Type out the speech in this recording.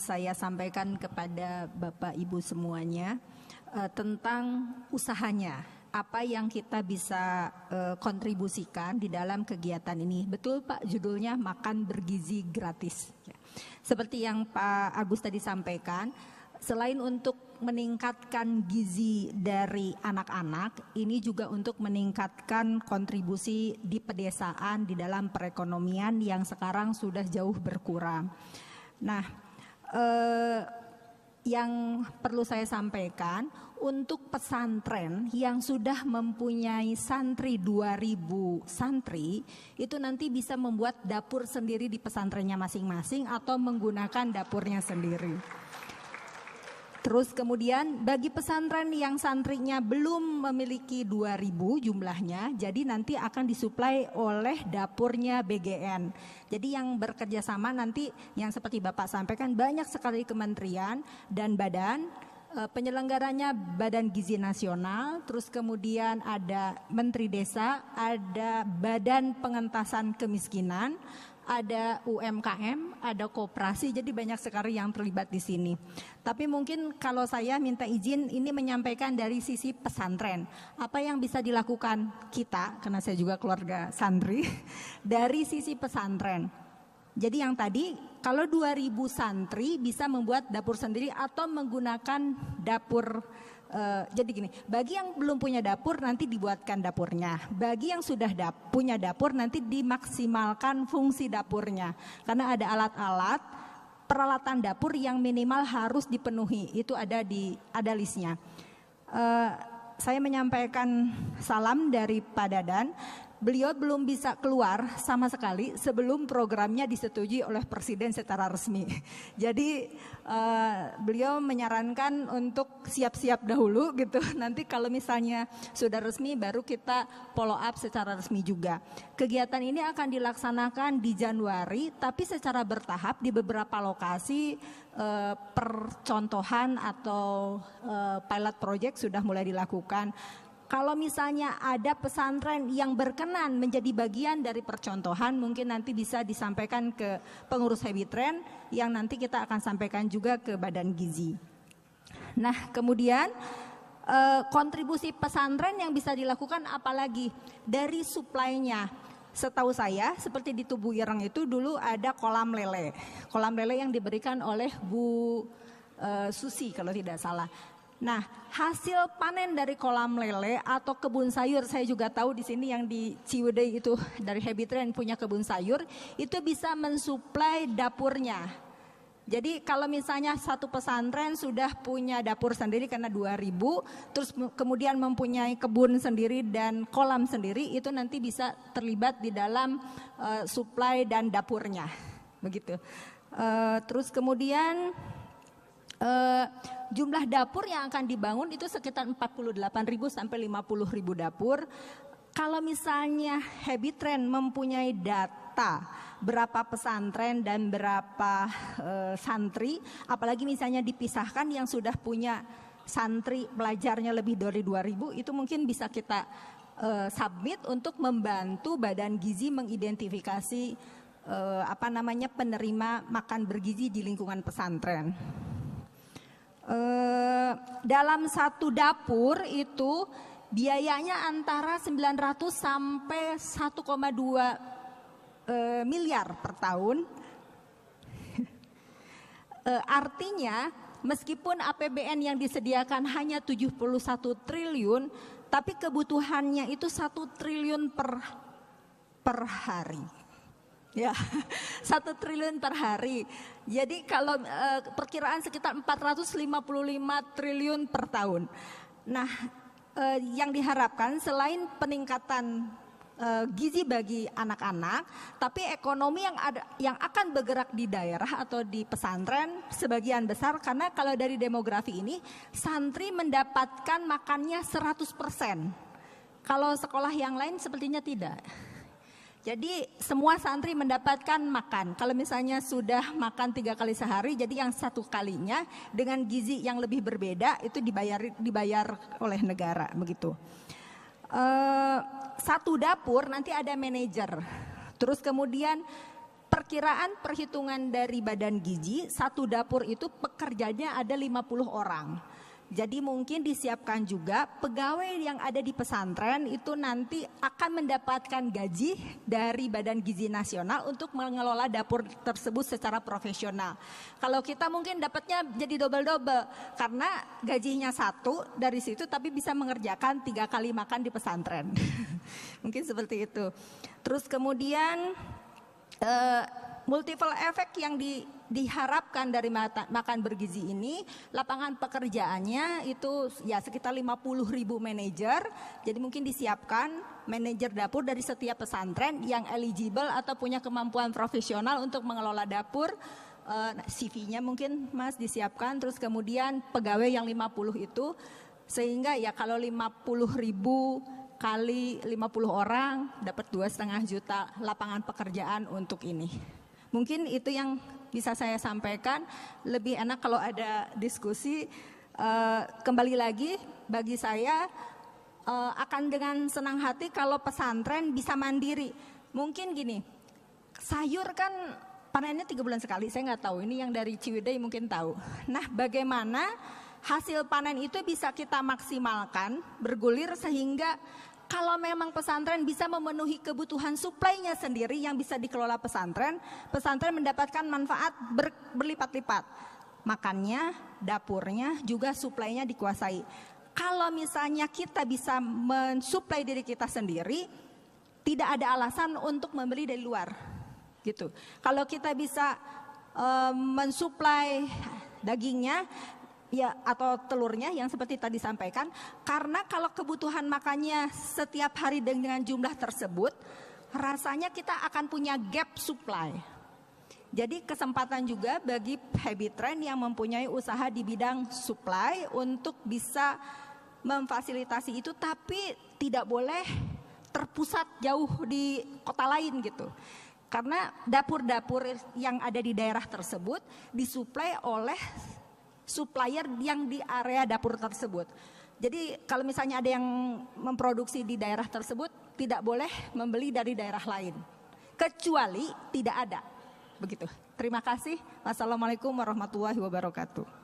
saya sampaikan kepada Bapak Ibu semuanya tentang usahanya. Apa yang kita bisa kontribusikan di dalam kegiatan ini. Betul Pak, judulnya Makan Bergizi Gratis. Seperti yang Pak Agus tadi sampaikan, selain untuk meningkatkan gizi dari anak-anak, ini juga untuk meningkatkan kontribusi di pedesaan di dalam perekonomian yang sekarang sudah jauh berkurang. Nah, yang perlu saya sampaikan, untuk pesantren yang sudah mempunyai santri 2.000 santri, itu nanti bisa membuat dapur sendiri di pesantrennya masing-masing atau menggunakan dapurnya sendiri. Terus kemudian bagi pesantren yang santrinya belum memiliki 2.000 jumlahnya, jadi nanti akan disuplai oleh dapurnya BGN. Jadi yang bekerja sama nanti yang seperti Bapak sampaikan, banyak sekali kementerian dan badan, penyelenggaranya Badan Gizi Nasional, terus kemudian ada Menteri Desa, ada Badan Pengentasan Kemiskinan, ada UMKM, ada koperasi, jadi banyak sekali yang terlibat di sini. Tapi mungkin kalau saya minta izin ini menyampaikan dari sisi pesantren, apa yang bisa dilakukan kita, karena saya juga keluarga santri, dari sisi pesantren. Jadi yang tadi, kalau 2.000 santri bisa membuat dapur sendiri atau menggunakan dapur. Jadi gini, bagi yang belum punya dapur nanti dibuatkan dapurnya. Bagi yang sudah punya dapur nanti dimaksimalkan fungsi dapurnya. Karena ada alat-alat peralatan dapur yang minimal harus dipenuhi. Itu ada listnya. Saya menyampaikan salam dari Pak Dadan. Beliau belum bisa keluar sama sekali sebelum programnya disetujui oleh Presiden secara resmi. Jadi beliau menyarankan untuk siap-siap dahulu gitu. Nanti kalau misalnya sudah resmi baru kita follow up secara resmi juga. Kegiatan ini akan dilaksanakan di Januari tapi secara bertahap di beberapa lokasi. Percontohan atau pilot project sudah mulai dilakukan. Kalau misalnya ada pesantren yang berkenan menjadi bagian dari percontohan, mungkin nanti bisa disampaikan ke pengurus Habitren yang nanti kita akan sampaikan juga ke Badan Gizi. Nah, kemudian kontribusi pesantren yang bisa dilakukan apalagi dari suplainya. Setahu saya seperti di Tubuh Ireng itu dulu ada kolam lele. Kolam lele yang diberikan oleh Bu Susi kalau tidak salah. Nah, hasil panen dari kolam lele atau kebun sayur, saya juga tahu di sini yang di Ciwidey itu dari Habitren punya kebun sayur, itu bisa mensuplai dapurnya. Jadi kalau misalnya satu pesantren sudah punya dapur sendiri karena 2.000, terus kemudian mempunyai kebun sendiri dan kolam sendiri, itu nanti bisa terlibat di dalam suplai dan dapurnya, begitu. Terus kemudian jumlah dapur yang akan dibangun itu sekitar 48.000 sampai 50.000 dapur. Kalau misalnya Habitren mempunyai data berapa pesantren dan berapa santri, apalagi misalnya dipisahkan yang sudah punya santri pelajarnya lebih dari 2.000, itu mungkin bisa kita submit untuk membantu Badan Gizi mengidentifikasi penerima makan bergizi di lingkungan pesantren. Dalam satu dapur itu biayanya antara 900 sampai 1,2 miliar per tahun. Artinya meskipun APBN yang disediakan hanya 71 triliun, tapi kebutuhannya itu 1 triliun per hari. Ya, 1 triliun per hari. Jadi kalau perkiraan sekitar 455 triliun per tahun. Nah, yang diharapkan selain peningkatan gizi bagi anak-anak, tapi ekonomi yang akan bergerak di daerah atau di pesantren sebagian besar, karena kalau dari demografi ini santri mendapatkan makannya 100%. Kalau sekolah yang lain sepertinya tidak. Jadi semua santri mendapatkan makan. Kalau misalnya sudah makan 3 kali sehari, jadi yang 1 kalinya dengan gizi yang lebih berbeda itu dibayar oleh negara, begitu. Satu dapur nanti ada manajer. Terus kemudian per perkiraan perhitungan dari Badan Gizi, satu dapur itu pekerjanya ada 50 orang. Jadi mungkin disiapkan juga pegawai yang ada di pesantren itu nanti akan mendapatkan gaji dari Badan Gizi Nasional untuk mengelola dapur tersebut secara profesional. Kalau kita mungkin dapatnya jadi double-double karena gajinya satu dari situ tapi bisa mengerjakan 3 kali makan di pesantren. Mungkin seperti itu. Terus kemudian multiple effect yang diharapkan dari makan bergizi ini, lapangan pekerjaannya itu ya sekitar 50.000 manajer. Jadi mungkin disiapkan manajer dapur dari setiap pesantren yang eligible atau punya kemampuan profesional untuk mengelola dapur. CV-nya mungkin Mas disiapkan, terus kemudian pegawai yang 50 itu, sehingga ya kalau 50.000 kali 50 orang dapat 2,5 juta lapangan pekerjaan untuk ini. Mungkin itu yang bisa saya sampaikan. Lebih enak kalau ada diskusi. Kembali lagi bagi saya akan dengan senang hati kalau pesantren bisa mandiri. Mungkin gini, sayur kan panennya 3 bulan sekali, saya nggak tahu, ini yang dari Ciwidey mungkin tahu. Nah, bagaimana hasil panen itu bisa kita maksimalkan, bergulir, sehingga kalau memang pesantren bisa memenuhi kebutuhan suplainya sendiri yang bisa dikelola pesantren, pesantren mendapatkan manfaat berlipat-lipat. Makannya, dapurnya, juga suplainya dikuasai. Kalau misalnya kita bisa mensuplai diri kita sendiri, tidak ada alasan untuk membeli dari luar. Gitu. Kalau kita bisa mensuplai dagingnya, ya, atau telurnya yang seperti tadi sampaikan, karena kalau kebutuhan makannya setiap hari dengan jumlah tersebut, rasanya kita akan punya gap supply. Jadi kesempatan juga bagi Habit Trend yang mempunyai usaha di bidang supply untuk bisa memfasilitasi itu, tapi tidak boleh terpusat jauh di kota lain gitu. Karena dapur-dapur yang ada di daerah tersebut disuplai oleh supplier yang di area dapur tersebut. Jadi kalau misalnya ada yang memproduksi di daerah tersebut, tidak boleh membeli dari daerah lain, kecuali tidak ada. Begitu. Terima kasih. Wassalamualaikum warahmatullahi wabarakatuh.